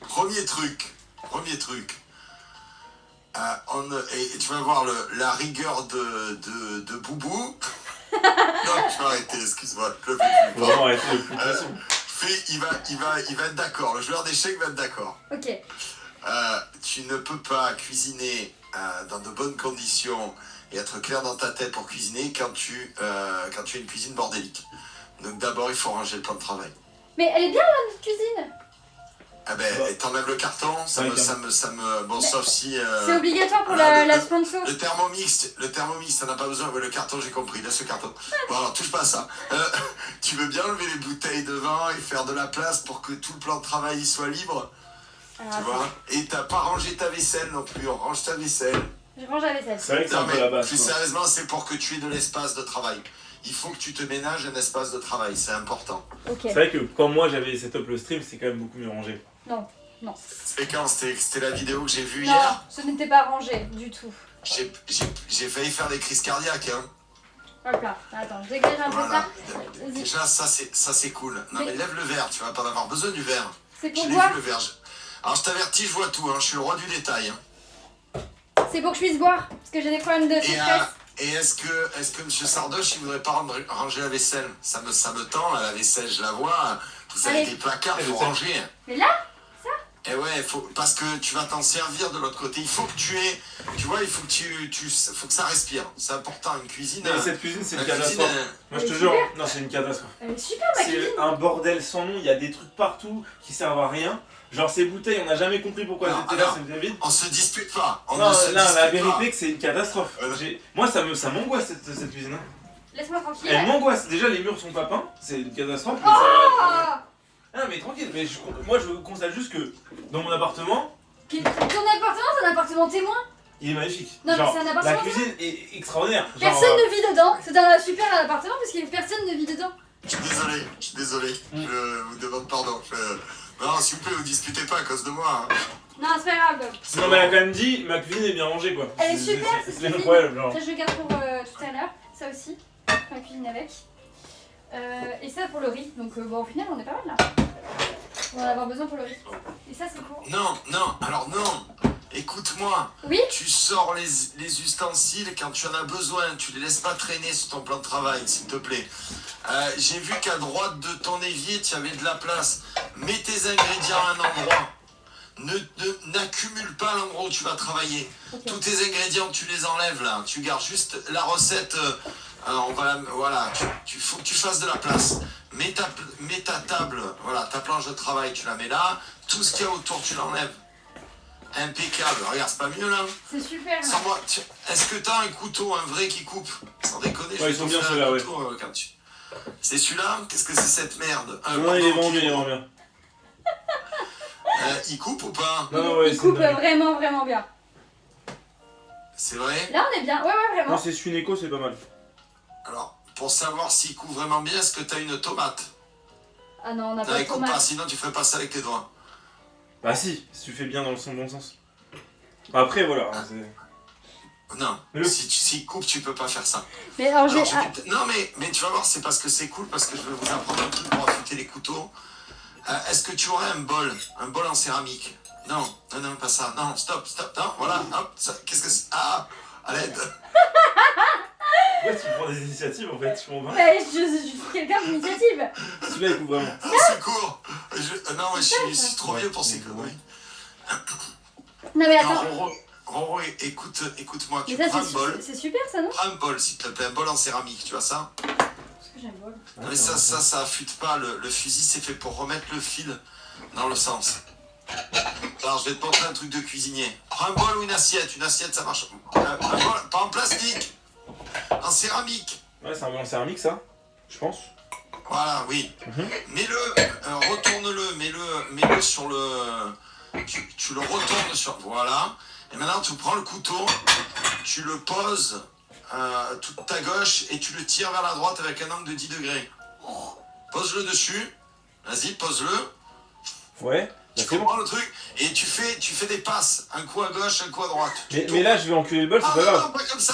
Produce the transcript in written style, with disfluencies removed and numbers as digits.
Premier truc. Et tu vas voir la rigueur de Boubou. Non, je vais arrêter, excuse-moi. Je le fais plus. Faut vraiment arrêter le plus possible. Il va être d'accord. Le joueur d'échecs va être d'accord. Ok. Tu ne peux pas cuisiner dans de bonnes conditions et être clair dans ta tête pour cuisiner quand tu as une cuisine bordélique. Donc d'abord, il faut ranger le plan de travail. Mais elle est bien là, notre cuisine. Ah ben, t'enlèves le ça me... Bon, sauf si... C'est obligatoire pour la sponsor. Le thermomix, ça n'a pas besoin. Ouais, le carton, j'ai compris. Laisse le carton. Bon, alors, touche pas à ça. Tu veux bien lever les bouteilles de vin et faire de la place pour que tout le plan de travail soit libre? Tu vois? Et t'as pas rangé ta vaisselle non plus. Range ta vaisselle. Je range la vaisselle. C'est vrai que c'est un peu la base. Plus sérieusement, c'est pour que tu aies de l'espace de travail. Il faut que tu te ménages un espace de travail. C'est important. Ok. C'est vrai que quand moi j'avais setup le stream, c'est quand même beaucoup mieux rangé. Non. C'est quand? C'était la vidéo que j'ai vue Non, hier. ce n'était pas rangé du tout. J'ai failli faire des crises cardiaques, hein. Hop là, attends, je dégage un peu Voilà. ça. Déjà, ça c'est cool. Non mais lève le verre, tu vas pas en avoir besoin du verre. C'est pour Je l'ai boire. vu le verre. Alors je t'avertis, je vois tout, hein. Je suis le roi du détail. Hein. C'est pour que je puisse boire, parce que j'ai des problèmes de stress. Et est-ce que M. Sardoche, il voudrait pas ranger la vaisselle? Ça me tend, là, la vaisselle, je la vois. Vous avez des placards, faut ranger. Mais là? Et ouais, parce que tu vas t'en servir de l'autre côté. Il faut que tu vois, il faut que faut que ça respire. C'est important, une cuisine. Mais cette cuisine, c'est une catastrophe. Moi, je te jure, non, c'est une catastrophe. Elle est super, ma cuisine. C'est un bordel sans nom, il y a des trucs partout qui servent à rien. Genre ces bouteilles, on n'a jamais compris pourquoi elles étaient là, c'était vide. On se dispute pas. Non, la vérité que c'est une catastrophe. Moi, ça m'angoisse cette cuisine. Hein. Laisse-moi tranquille. Elle m'angoisse. Déjà, les murs sont pas peints, c'est une catastrophe. Ah mais tranquille, mais moi je constate juste que dans mon appartement... Ton appartement, c'est un appartement témoin. Il est magnifique. Non, genre, mais c'est un appartement. La cuisine est extraordinaire. Personne ne vit dedans. C'est un super appartement parce que personne ne vit dedans. Je suis désolé. Je vous demande pardon. Non, s'il vous plaît, vous disputez pas à cause de moi. Hein. Non, c'est pas grave, Bob. Non, mais elle a quand même dit, ma cuisine est bien rangée quoi. Elle est super, c'est incroyable. Genre. Ça, je le garde pour tout à l'heure. Ça aussi. Ma cuisine avec. Et ça pour le riz. Donc, bon, au final, on est pas mal là. On va en avoir besoin pour le riz. Et ça, c'est pour. Alors non. Écoute-moi. Oui. Tu sors les ustensiles quand tu en as besoin. Tu les laisses pas traîner sur ton plan de travail, s'il te plaît. J'ai vu qu'à droite de ton évier, tu avais de la place. Mets tes ingrédients à un endroit. N'accumule pas l'endroit où tu vas travailler. Okay. Tous tes ingrédients, tu les enlèves là. Tu gardes juste la recette. Voilà. Faut que tu fasses de la place. Mets ta table, voilà, ta planche de travail, tu la mets là. Tout ce qu'il y a autour, tu l'enlèves. Impeccable. Regarde, c'est pas mieux là? C'est super. Sans-moi, est-ce que t'as un couteau, un vrai qui coupe? Sans déconner, ouais, ils sont bien ceux-là, ouais. C'est celui-là? Qu'est-ce que c'est cette merde? Non, il est vendu, il est vraiment bien. Il coupe ou pas? Non, ouais, il coupe vraiment, vraiment bien. C'est vrai? Là, on est bien. Ouais, vraiment. Non, c'est Suneco, c'est pas mal. Alors, pour savoir s'il coupe vraiment bien, est-ce que t'as une tomate? Ah non, on n'a pas de tomate. Pas, sinon tu ferais pas ça avec tes doigts. Bah si tu fais bien dans le bon sens. Après, voilà. Non, s'il coupe, tu peux pas faire ça. Mais alors, non, mais tu vas voir, c'est parce que c'est cool, parce que je vais vous apprendre un truc pour affûter les couteaux. Est-ce que tu aurais un bol en céramique? Non, pas ça. Non, stop, non, voilà, hop, qu'est-ce que c'est? Ah, à l'aide. Ouais, tu prends des initiatives en fait, je comprends pas. Ouais, je suis quelqu'un d'initiative. Celui-là, il coupe vraiment. Au secours. Non, mais je suis trop vieux pour ces conneries. Non, mais attends. Roro, écoute-moi, tu ça, prends un bol. C'est super ça, non? Prends un bol, s'il te plaît, un bol en céramique, tu vois ça? Parce que j'ai un bol. Non, mais ça affûte pas. Le fusil, c'est fait pour remettre le fil dans le sens. Alors, je vais te montrer un truc de cuisinier. Prends un bol ou une assiette. Une assiette, ça marche. Un bol, pas en plastique. En céramique. Ouais, c'est un bol en céramique, ça, je pense. Voilà, oui. Mets-le, retourne-le, mets-le sur le... Tu le retournes sur... Voilà. Et maintenant, tu prends le couteau, tu le poses toute ta gauche et tu le tires vers la droite avec un angle de 10 degrés. Pose-le dessus. Vas-y, pose-le. Ouais. Tu comprends le truc? Et tu fais des passes. Un coup à gauche, un coup à droite. Mais là, je vais enculer le bol, c'est pas grave. Non, pas comme ça.